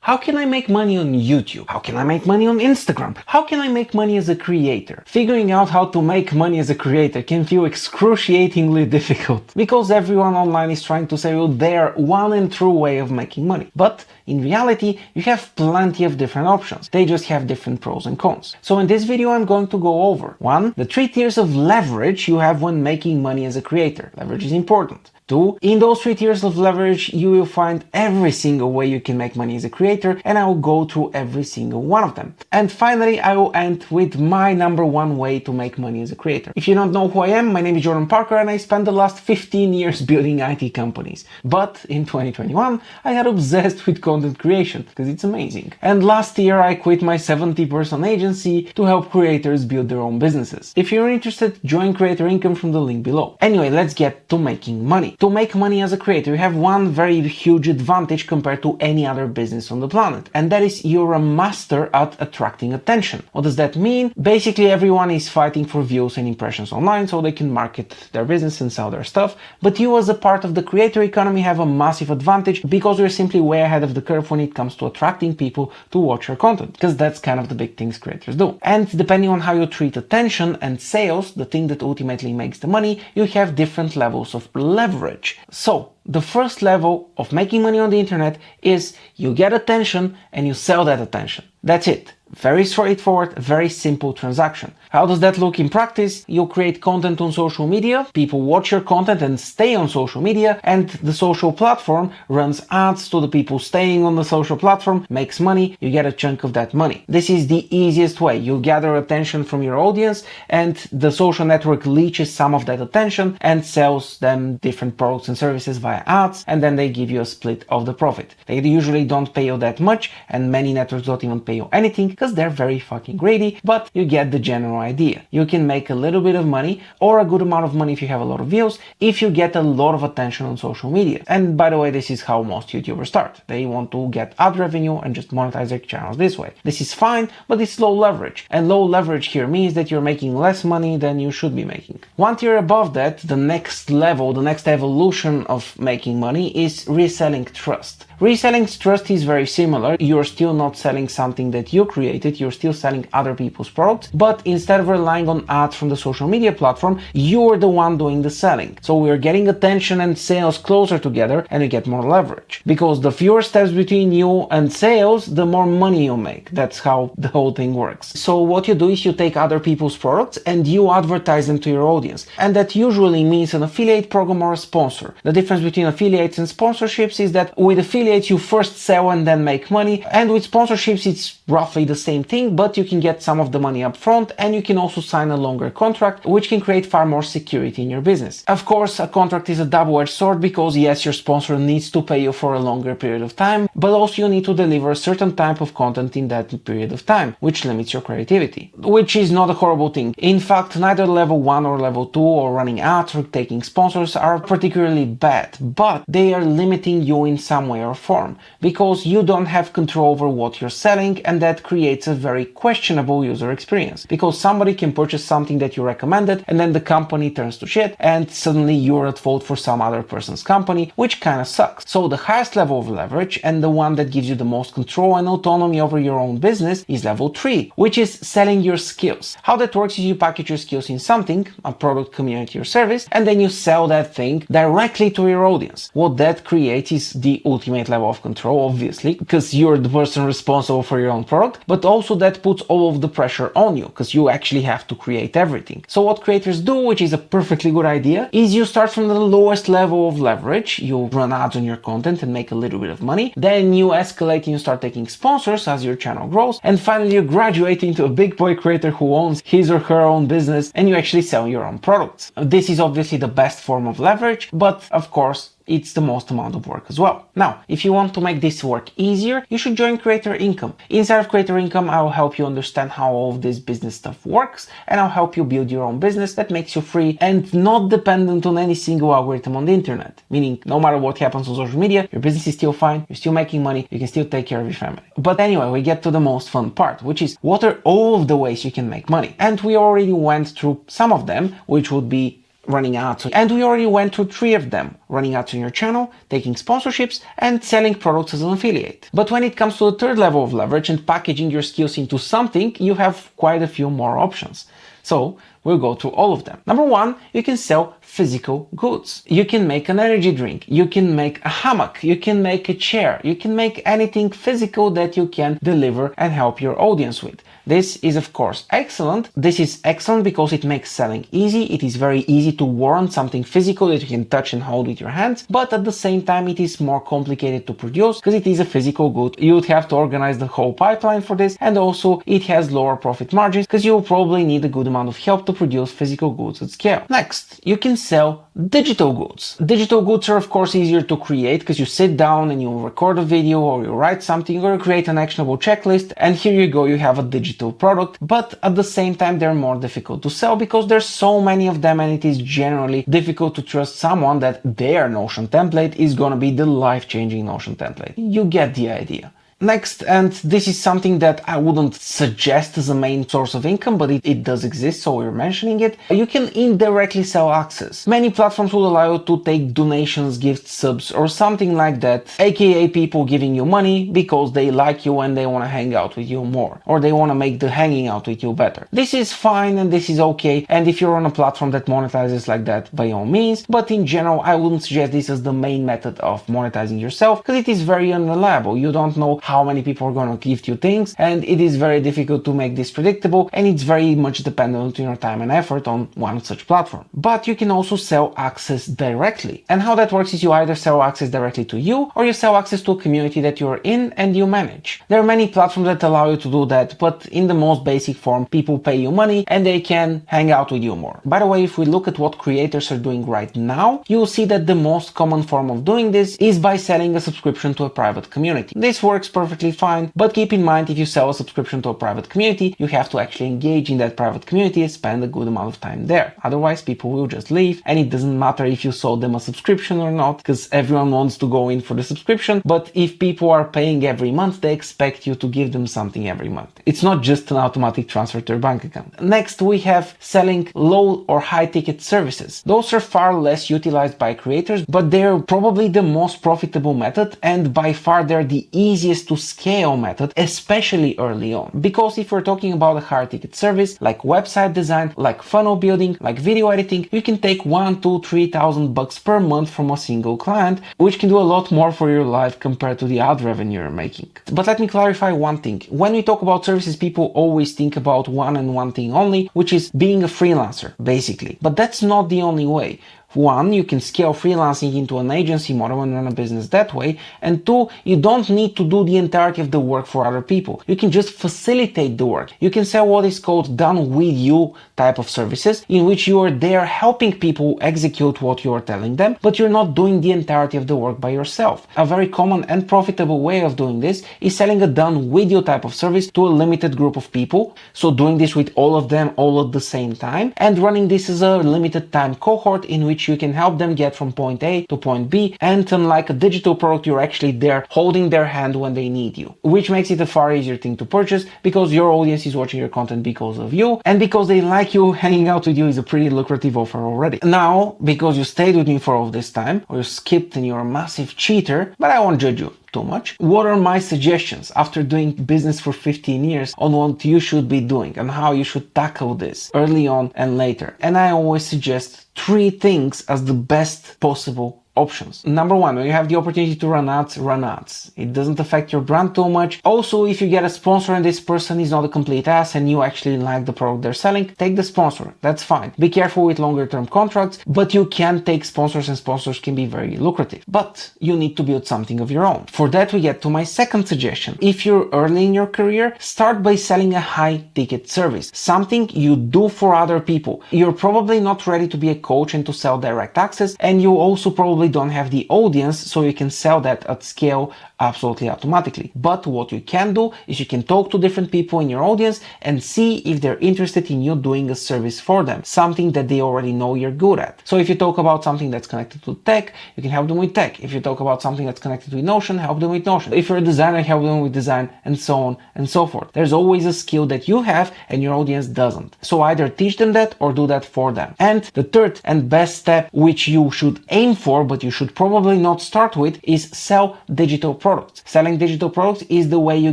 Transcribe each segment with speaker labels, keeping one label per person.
Speaker 1: How can I make money on YouTube? How can I make money on Instagram? How can I make money as a creator? Figuring out how to make money as a creator can feel excruciatingly difficult because everyone online is trying to sell you their one and true way of making money. But in reality, you have plenty of different options. They just have different pros and cons. So in this video, I'm going to go over 1. The 3 tiers of leverage you have when making money as a creator. Leverage is important. 2. In those 3 tiers of leverage, you will find every single way you can make money as a creator, and I will go through every single one of them. And finally, I will end with my number 1 way to make money as a creator. If you don't know who I am, my name is Jordan Parker, and I spent the last 15 years building IT companies. But in 2021, I got obsessed with content creation because it's amazing. And last year, I quit my 70-person agency to help creators build their own businesses. If you're interested, join Creator Income from the link below. Anyway, let's get to making money. To make money as a creator, you have one very huge advantage compared to any other business on the planet, and that is you're a master at attracting attention. What does that mean? Basically, everyone is fighting for views and impressions online so they can market their business and sell their stuff, but you as a part of the creator economy have a massive advantage because you're simply way ahead of the curve when it comes to attracting people to watch your content, because that's kind of the big things creators do. And depending on how you treat attention and sales, the thing that ultimately makes the money, you have different levels of leverage. So, the first level of making money on the internet is you get attention and you sell that attention. That's it. Very straightforward, very simple transaction. How does that look in practice? You create content on social media, people watch your content and stay on social media, and the social platform runs ads to the people staying on the social platform, makes money, you get a chunk of that money. This is the easiest way. You gather attention from your audience and the social network leeches some of that attention and sells them different products and services via ads, and then they give you a split of the profit. They usually don't pay you that much, and many networks don't even pay you anything because they're very fucking greedy, but you get the general idea. You can make a little bit of money or a good amount of money if you have a lot of views if you get a lot of attention on social media. And by the way, this is how most YouTubers start. They want to get ad revenue and just monetize their channels this way. This is fine, but it's low leverage. And low leverage here means that you're making less money than you should be making. 1 tier above that, the next level, the next evolution of making money is reselling trust. Reselling trust is very similar. You're still not selling something that you created, you're still selling other people's products, but instead of relying on ads from the social media platform, you're the one doing the selling. So we're getting attention and sales closer together and you get more leverage. Because the fewer steps between you and sales, the more money you make. That's how the whole thing works. So what you do is you take other people's products and you advertise them to your audience. And that usually means an affiliate program or a sponsor. The difference between affiliates and sponsorships is that with affiliates you first sell and then make money, and with sponsorships it's roughly the same thing, but you can get some of the money up front and you can also sign a longer contract, which can create far more security in your business. Of course, a contract is a double-edged sword because yes, your sponsor needs to pay you for a longer period of time, but also you need to deliver a certain type of content in that period of time, which limits your creativity, which is not a horrible thing. In fact, neither level 1 or level 2 or running ads or taking sponsors are particularly bad, but they are limiting you in some way or form because you don't have control over what you're selling, and that creates a very questionable user experience because somebody can purchase something that you recommended and then the company turns to shit and suddenly you're at fault for some other person's company, which kind of sucks. So the highest level of leverage and the one that gives you the most control and autonomy over your own business is level 3, which is selling your skills. How that works is you package your skills in something, a product, community or service, and then you sell that thing directly to your audience. What that creates is the ultimate level of control, obviously, because you're the person responsible for your own product, but also that puts all of the pressure on you because you actually have to create everything. So what creators do, which is a perfectly good idea, is you start from the lowest level of leverage, you run ads on your content and make a little bit of money, then you escalate and you start taking sponsors as your channel grows, and finally you graduate into a big boy creator who owns his or her own business and you actually sell your own products. This is obviously the best form of leverage, but of course it's the most amount of work as well. Now, if you want to make this work easier, you should join Creator Income. Inside of Creator Income, I will help you understand how all of this business stuff works, and I'll help you build your own business that makes you free and not dependent on any single algorithm on the internet. Meaning, no matter what happens on social media, your business is still fine, you're still making money, you can still take care of your family. But anyway, we get to the most fun part, which is what are all of the ways you can make money? And we already went through some of them, which would be running ads. And we already went through 3 of them: running ads on your channel, taking sponsorships, and selling products as an affiliate. But when it comes to the third level of leverage and packaging your skills into something, you have quite a few more options. So we'll go through all of them. Number 1, you can sell physical goods. You can make an energy drink, you can make a hammock, you can make a chair, you can make anything physical that you can deliver and help your audience with. This is of course excellent. This is excellent because it makes selling easy. It is very easy to warrant something physical that you can touch and hold with your hands, but at the same time it is more complicated to produce because it is a physical good. You would have to organize the whole pipeline for this, and also it has lower profit margins because you'll probably need a good amount of help to produce physical goods at scale. Next, you can sell digital goods. Digital goods are of course easier to create because you sit down and you record a video, or you write something, or you create an actionable checklist, and here you go, you have a digital product. But at the same time they're more difficult to sell because there's so many of them, and it is generally difficult to trust someone that their Notion template is gonna be the life-changing Notion template. You get the idea. Next, and this is something that I wouldn't suggest as a main source of income, but it does exist, so we're mentioning it. You can indirectly sell access. Many platforms will allow you to take donations, gifts, subs, or something like that, aka people giving you money because they like you and they want to hang out with you more, or they want to make the hanging out with you better. This is fine and this is okay, and if you're on a platform that monetizes like that, by all means, but in general I wouldn't suggest this as the main method of monetizing yourself because it is very unreliable. You don't know how many people are going to gift you things, and it is very difficult to make this predictable, and it's very much dependent on your time and effort on one such platform. But you can also sell access directly, and how that works is you either sell access directly to you, or you sell access to a community that you're in and you manage. There are many platforms that allow you to do that, but in the most basic form, people pay you money and they can hang out with you more. By the way, if we look at what creators are doing right now, you will see that the most common form of doing this is by selling a subscription to a private community. This works perfectly fine, but keep in mind, if you sell a subscription to a private community, you have to actually engage in that private community and spend a good amount of time there. Otherwise, people will just leave, and it doesn't matter if you sold them a subscription or not, because everyone wants to go in for the subscription. But if people are paying every month, they expect you to give them something every month. It's not just an automatic transfer to their bank account. Next, we have selling low or high ticket services. Those are far less utilized by creators, but they're probably the most profitable method, and by far they're the easiest to scale method, especially early on. Because if we're talking about a higher ticket service like website design, like funnel building, like video editing, you can take $1,000, $2,000, $3,000 per month from a single client, which can do a lot more for your life compared to the ad revenue you're making. But let me clarify one thing. When we talk about services, people always think about one and one thing only, which is being a freelancer, basically. But that's not the only way. One, you can scale freelancing into an agency model and run a business that way. And two, you don't need to do the entirety of the work for other people. You can just facilitate the work. You can sell what is called done with you type of services, in which you are there helping people execute what you are telling them, but you're not doing the entirety of the work by yourself. A very common and profitable way of doing this is selling a done with you type of service to a limited group of people. So doing this with all of them all at the same time, and running this as a limited time cohort in which you can help them get from point A to point B, and unlike a digital product, you're actually there holding their hand when they need you, which makes it a far easier thing to purchase because your audience is watching your content because of you, and because they like you, hanging out with you is a pretty lucrative offer already. Now, because you stayed with me for all this time, or you skipped and you're a massive cheater, but I won't judge you too much. What are my suggestions after doing business for 15 years on what you should be doing and how you should tackle this early on and later? And I always suggest 3 things as the best possible options. Number 1, when you have the opportunity to run ads, run ads. It doesn't affect your brand too much. Also, if you get a sponsor and this person is not a complete ass and you actually like the product they're selling, take the sponsor. That's fine. Be careful with longer term contracts, but you can take sponsors, and sponsors can be very lucrative. But you need to build something of your own. For that, we get to my second suggestion. If you're early in your career, start by selling a high ticket service, something you do for other people. You're probably not ready to be a coach and to sell direct access, and you also probably don't have the audience, so you can sell that at scale absolutely automatically. But what you can do is you can talk to different people in your audience and see if they're interested in you doing a service for them, something that they already know you're good at. So if you talk about something that's connected to tech, you can help them with tech. If you talk about something that's connected with Notion, help them with Notion. If you're a designer, help them with design, and so on and so forth. There's always a skill that you have and your audience doesn't. So either teach them that or do that for them. And the third and best step, which you should aim for, but you should probably not start with, is sell digital products. Selling digital products is the way you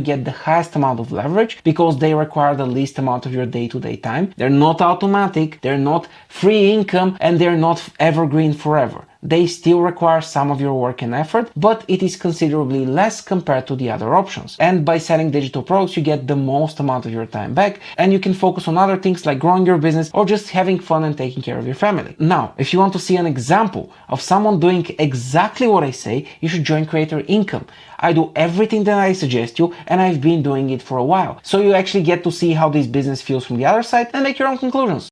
Speaker 1: get the highest amount of leverage because they require the least amount of your day-to-day time. They're not automatic, they're not free income, and they're not evergreen forever. They still require some of your work and effort, but it is considerably less compared to the other options. And by selling digital products, you get the most amount of your time back, and you can focus on other things like growing your business or just having fun and taking care of your family. Now, if you want to see an example of someone doing exactly what I say, you should join Creator Income. I do everything that I suggest you, and I've been doing it for a while. So you actually get to see how this business feels from the other side and make your own conclusions.